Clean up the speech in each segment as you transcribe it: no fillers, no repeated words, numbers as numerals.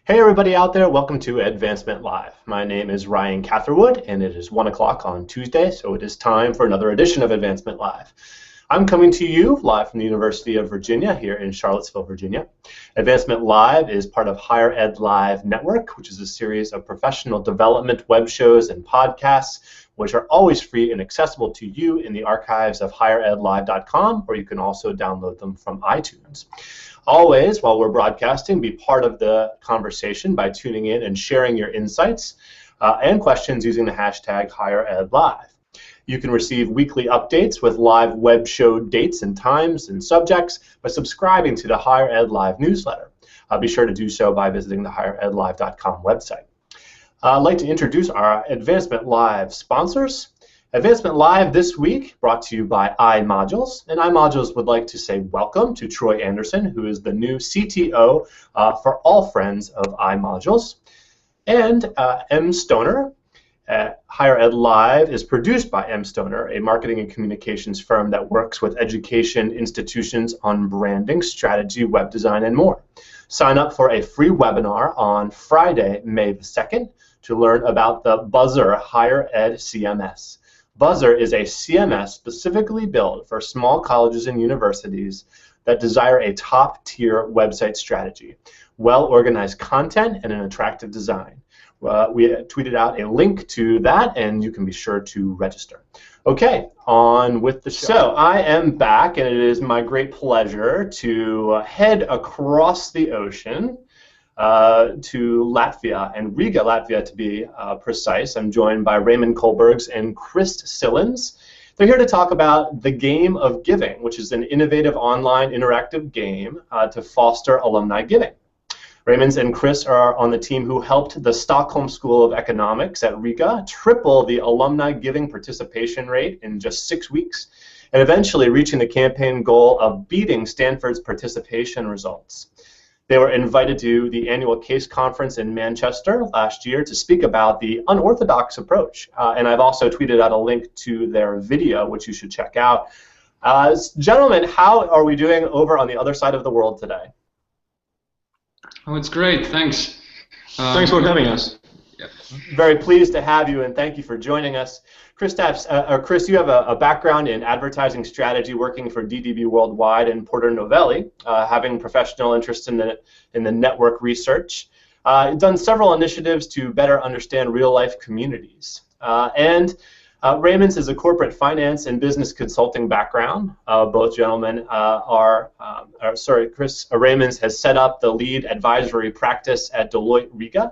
Hey everybody out there, welcome to Advancement Live. My name is Ryan Catherwood and it is 1 o'clock on Tuesday, so it is time for another edition of Advancement Live. I'm coming to you live from the University of Virginia here in Charlottesville, Virginia. Advancement Live is part of HigherEdLive Network, which is a series of professional development web shows and podcasts, which are always free and accessible to you in the archives of HigherEdLive.com, or you can also download them from iTunes. Always, while we're broadcasting, be part of the conversation by tuning in and sharing your insights and questions using the hashtag HigherEdLive. You can receive weekly updates with live web show dates and times and subjects by subscribing to the HigherEdLive newsletter. Be sure to do so by visiting the HigherEdLive.com website. I'd like to introduce our Advancement Live sponsors. Advancement Live this week brought to you by iModules, and iModules would like to say welcome to Troy Anderson, who is the new CTO for all friends of iModules, and M. Stoner. HigherEdLive is produced by M. Stoner, a marketing and communications firm that works with education institutions on branding, strategy, web design, and more. Sign up for a free webinar on Friday, May the 2nd, to learn about the Buzzer Higher Ed CMS. Buzzer is a CMS specifically built for small colleges and universities that desire a top-tier website strategy, well-organized content, and an attractive design. We tweeted out a link to that, and you can be sure to register. Okay, on with the show. So I am back, and it is my great pleasure to head across the ocean to Latvia, and Riga, Latvia to be precise. I'm joined by Raymond Kohlbergs and Chris Sillins. They're here to talk about the Game of Giving, which is an innovative online interactive game to foster alumni giving. Raymond and Chris are on the team who helped the Stockholm School of Economics at Riga triple the alumni giving participation rate in just 6 weeks, and eventually reaching the campaign goal of beating Stanford's participation results. They were invited to the annual CASE conference in Manchester last year to speak about the unorthodox approach. And I've also tweeted out a link to their video, which you should check out. Gentlemen, how are we doing over on the other side of the world today? Oh, it's great. Thanks. Thanks for having us. Yep. Very pleased to have you, and thank you for joining us. Chris, you have a background in advertising strategy, working for DDB Worldwide and Porter Novelli, having professional interest in the network research. Done several initiatives to better understand real-life communities. Raymond's is a corporate finance and business consulting background. Both gentlemen Chris Raymond's has set up the lead advisory practice at Deloitte Riga.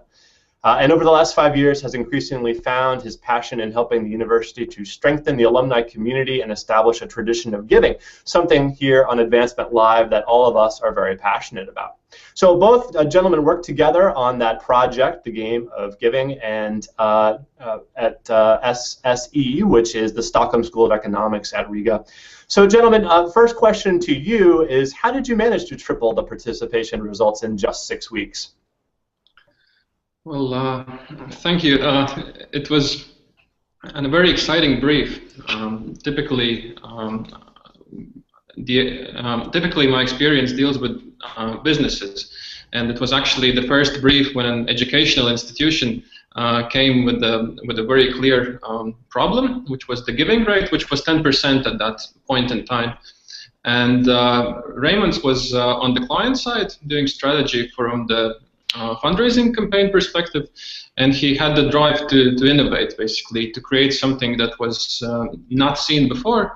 And over the last 5 years has increasingly found his passion in helping the university to strengthen the alumni community and establish a tradition of giving, something here on Advancement Live that all of us are very passionate about. So both gentlemen worked together on that project, the Game of Giving, and at SSE, which is the Stockholm School of Economics at Riga. So gentlemen, first question to you is, how did you manage to triple the participation results in just 6 weeks? Well, thank you. It was a very exciting brief. Typically my experience deals with businesses, and it was actually the first brief when an educational institution came with a very clear problem, which was the giving rate, which was 10% at that point in time. And Raymond's was on the client side, doing strategy from the fundraising campaign perspective, and he had the drive to innovate, basically, to create something that was not seen before.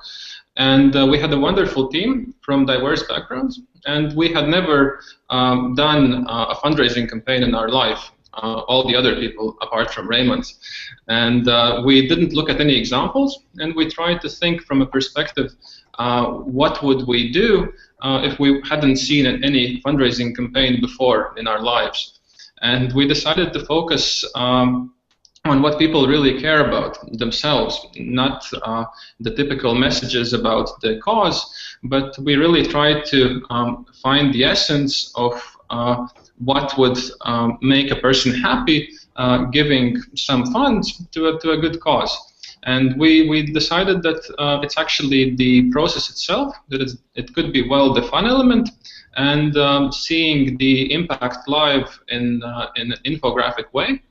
And we had a wonderful team from diverse backgrounds, and we had never done a fundraising campaign in our life, all the other people apart from Raymond's. And we didn't look at any examples, and we tried to think from a perspective, what would we do if we hadn't seen any fundraising campaign before in our lives. And we decided to focus on what people really care about themselves, not the typical messages about the cause, but we really tried to find the essence of what would make a person happy giving some funds to a good cause. And we decided that it's actually the process itself, that it could be well-defined element, and seeing the impact live in an infographic way,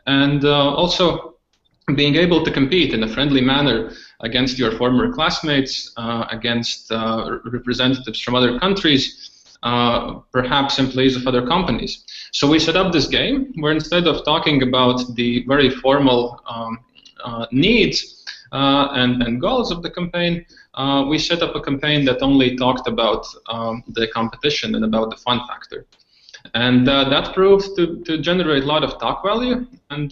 and also being able to compete in a friendly manner against your former classmates, against representatives from other countries, perhaps employees of other companies. So we set up this game where instead of talking about the very formal needs and goals of the campaign, we set up a campaign that only talked about the competition and about the fun factor. And that proved to generate a lot of talk value, and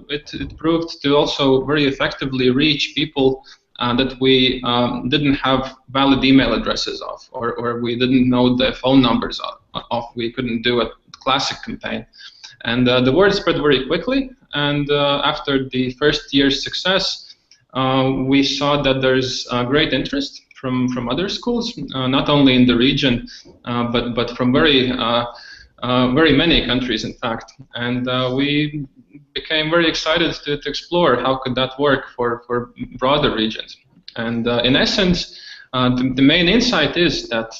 it proved to also very effectively reach people that we didn't have valid email addresses of, or we didn't know the phone numbers of. We couldn't do a classic campaign. And the word spread very quickly, and after the first year's success, we saw that there's great interest from other schools, not only in the region, but from very many countries, in fact. And we became very excited to explore how could that work for broader regions. And in essence, the main insight is that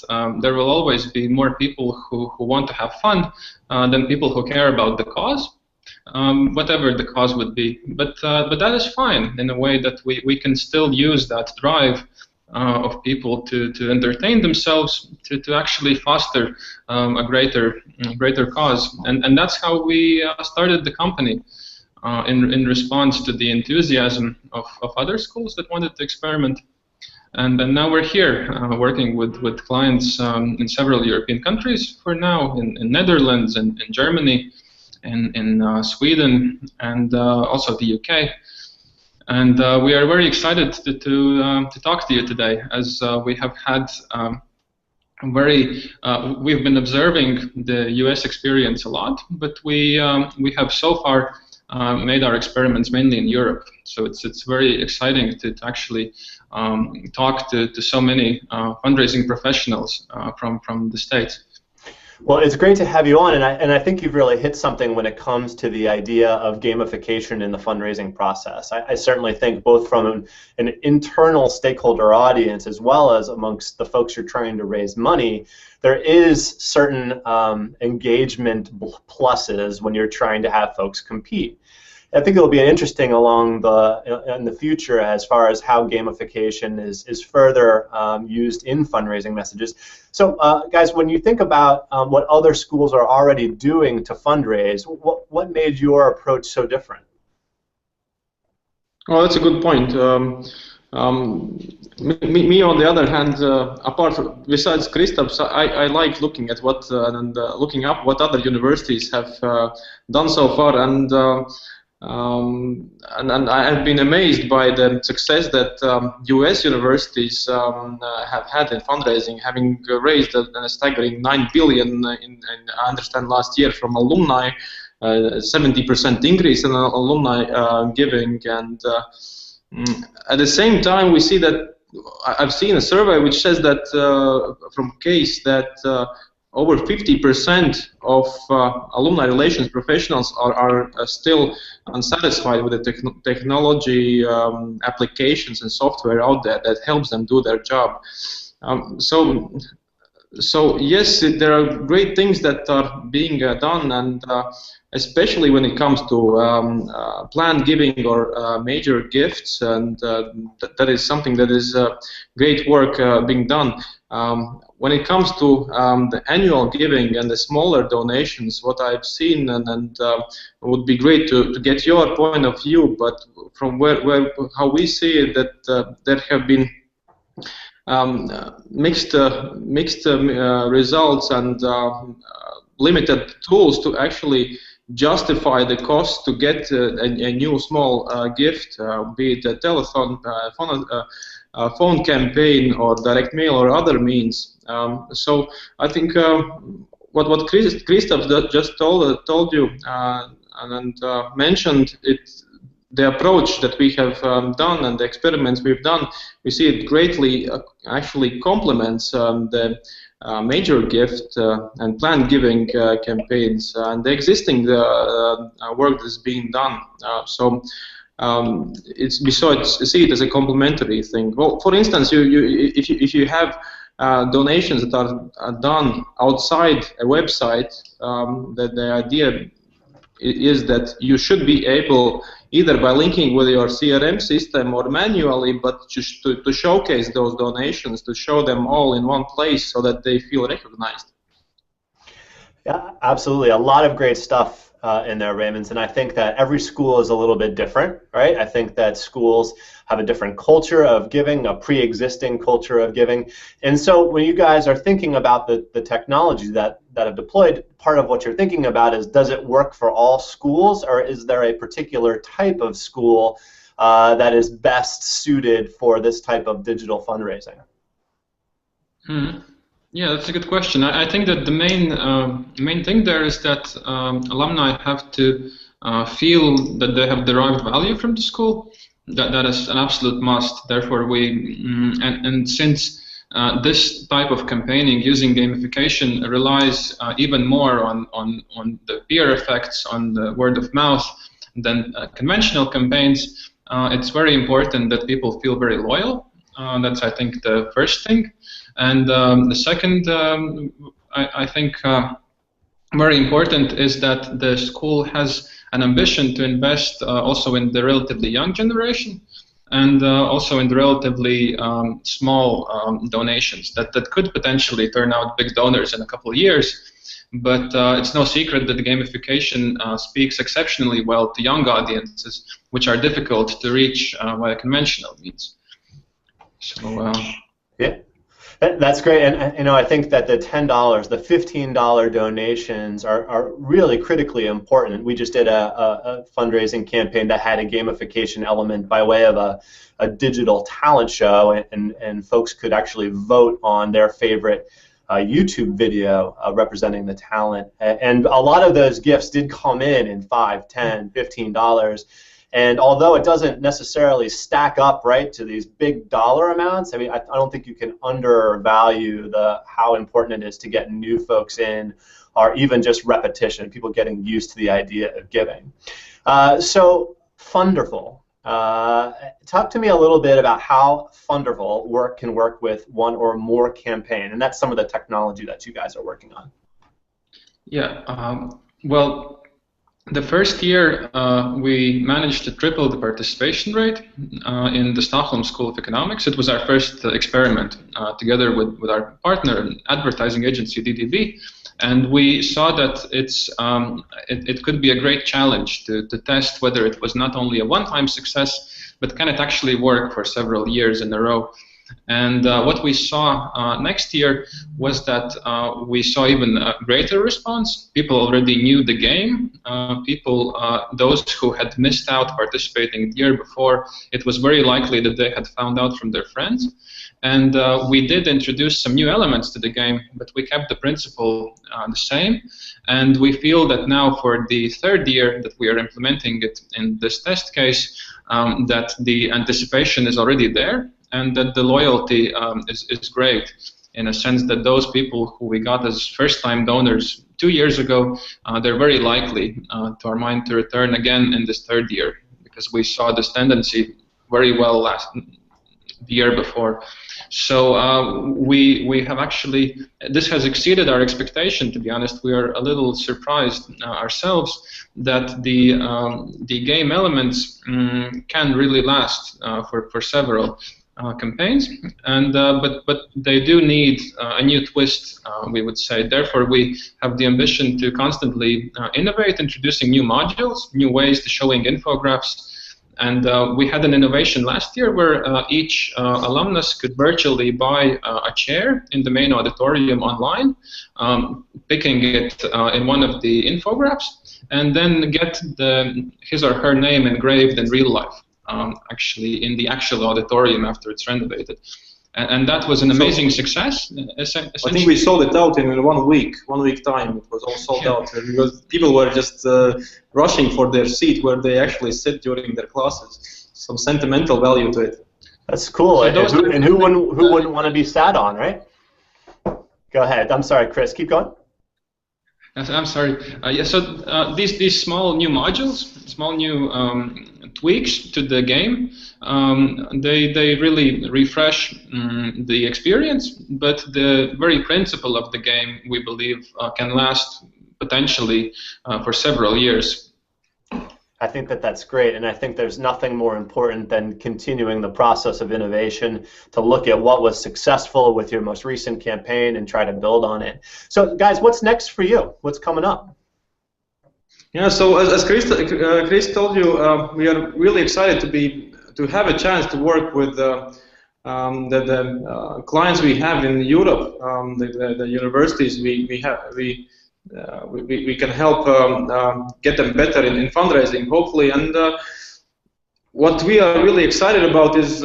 there will always be more people who want to have fun than people who care about the cause, whatever the cause would be. But that is fine in a way that we can still use that drive of people to entertain themselves, to actually foster a greater cause. And that's how we started the company, in response to the enthusiasm of other schools that wanted to experiment. And now we're here working with clients in several European countries for now, in Netherlands, in Germany, in Sweden, and also the UK. And we are very excited to talk to you today, as we have had we've been observing the US experience a lot, but we have so far made our experiments mainly in Europe. So it's very exciting to actually talk to so many fundraising professionals from the States. Well, it's great to have you on, and I think you've really hit something when it comes to the idea of gamification in the fundraising process. I certainly think both from an internal stakeholder audience as well as amongst the folks you're trying to raise money, there is certain engagement pluses when you're trying to have folks compete. I think it'll be interesting in the future as far as how gamification is further used in fundraising messages. So, guys, when you think about what other schools are already doing to fundraise, what made your approach so different? Well, that's a good point. Me, on the other hand, besides Kristaps, I like looking at looking up what other universities have done so far, and I have been amazed by the success that US universities have had in fundraising, having raised a staggering $9 billion I understand last year from alumni, 70% increase in alumni giving, and at the same time we see that I've seen a survey which says that from case that over 50% of alumni relations professionals are still unsatisfied with the technology applications and software out there that helps them do their job. So yes, there are great things that are being done, and especially when it comes to planned giving or major gifts, and that is something that is great work being done. When it comes to the annual giving and the smaller donations, what I've seen, and it would be great to get your point of view, but from how we see it, that there have been mixed results and limited tools to actually justify the cost to get a new small gift, be it a telethon, phone campaign, or direct mail, or other means. So I think what Kristaps just told you and mentioned, the approach that we have done and the experiments we've done, we see it greatly actually complements the major gift and planned giving campaigns and the existing work that's being done. So we see it as a complementary thing. Well, for instance, if you have donations that are done outside a website, that the idea is that you should be able, either by linking with your CRM system or manually, but just to showcase those donations, to show them all in one place so that they feel recognized. Yeah, absolutely. A lot of great stuff in there, Raymond, and I think that every school is a little bit different, right? I think that schools have a different culture of giving, a pre-existing culture of giving. And so when you guys are thinking about the technology that have deployed, part of what you're thinking about is, does it work for all schools, or is there a particular type of school that is best suited for this type of digital fundraising? Yeah, that's a good question. I think that the main thing there is that alumni have to feel that they have derived value from the school. That is an absolute must. Therefore, and since this type of campaigning using gamification relies even more on the peer effects, on the word of mouth than conventional campaigns, it's very important that people feel very loyal. That's, I think, the first thing. And the second, I think, very important is that the school has an ambition to invest also in the relatively young generation, and also in the relatively small donations that could potentially turn out big donors in a couple of years. But it's no secret that the gamification speaks exceptionally well to young audiences, which are difficult to reach via conventional means. So yeah. That's great, and I think that the $10, the $15 donations are really critically important. We just did a fundraising campaign that had a gamification element by way of a digital talent show, and folks could actually vote on their favorite YouTube video representing the talent. And a lot of those gifts did come in $5, $10, $15. And although it doesn't necessarily stack up right to these big dollar amounts, I mean, I don't think you can undervalue how important it is to get new folks in, or even just repetition, people getting used to the idea of giving. So Funderful, talk to me a little bit about how Funderful can work with one or more campaign, and that's some of the technology that you guys are working on. Yeah, well, the first year we managed to triple the participation rate in the Stockholm School of Economics. It was our first experiment together with our partner advertising agency DDB, and we saw that it could be a great challenge to test whether it was not only a one-time success, but can it actually work for several years in a row. And what we saw next year was that we saw even a greater response. People already knew the game. Those who had missed out participating the year before, it was very likely that they had found out from their friends. And we did introduce some new elements to the game, but we kept the principle the same. And we feel that now for the third year that we are implementing it in this test case, that the anticipation is already there, and that the loyalty is great, in a sense that those people who we got as first-time donors 2 years ago, they're very likely, to our mind, to return again in this third year, because we saw this tendency very well the year before. So we have actually, this has exceeded our expectation, to be honest. We are a little surprised ourselves that the game elements can really last for several campaigns, and but they do need a new twist, we would say. Therefore, we have the ambition to constantly innovate, introducing new modules, new ways to showing infographics. And we had an innovation last year where each alumnus could virtually buy a chair in the main auditorium online, picking it in one of the infographics, and then get his or her name engraved in real life. Actually in the actual auditorium after it's renovated. And that was an amazing success. I think we sold it out in 1 week, 1 week time. It was all sold out because people were just rushing for their seat where they actually sit during their classes. Some sentimental value to it. That's cool. So and who wouldn't want to be sat on, right? Go ahead. I'm sorry, Chris. Keep going. I'm sorry. Yeah, so these small new modules, small new tweaks to the game, they really refresh the experience. But the very principle of the game, we believe, can last potentially for several years. I think that that's great, and I think there's nothing more important than continuing the process of innovation to look at what was successful with your most recent campaign and try to build on it. So, guys, what's next for you? What's coming up? Yeah, so as Chris told you, we are really excited to have a chance to work with the clients we have in Europe, the universities we can help get them better in fundraising, hopefully. And what we are really excited about is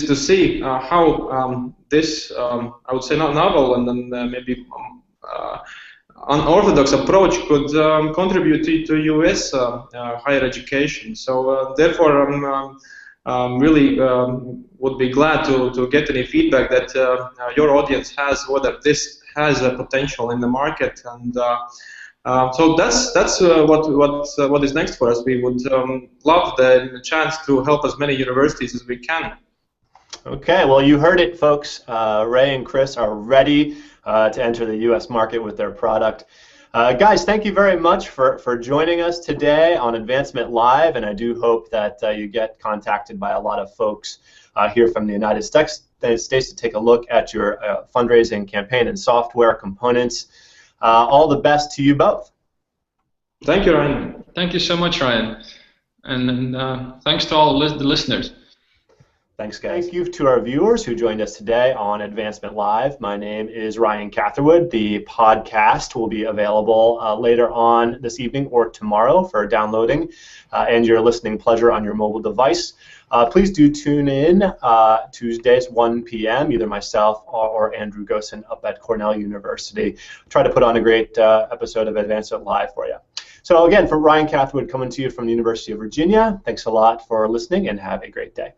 to see how this, I would say, not novel and then maybe unorthodox approach could contribute to U.S. Higher education. So therefore, really would be glad to get any feedback that your audience has, whether this has a potential in the market, and so that's what is next for us. We would love the chance to help as many universities as we can. Okay, well, you heard it, folks. Ray and Chris are ready to enter the U.S. market with their product. Guys, thank you very much for joining us today on Advancement Live, and I do hope that you get contacted by a lot of folks here from the United States to take a look at your fundraising campaign and software components. All the best to you both. Thank you, Ryan. Thank you so much, Ryan, and thanks to all the listeners. Thanks, guys. Thank you to our viewers who joined us today on Advancement Live. My name is Ryan Catherwood. The podcast will be available later on this evening or tomorrow for downloading and your listening pleasure on your mobile device. Please do tune in Tuesdays, 1 p.m., either myself or Andrew Gosen up at Cornell University. Try to put on a great episode of Advancement Live for you. So again, for Ryan Catherwood coming to you from the University of Virginia, thanks a lot for listening and have a great day.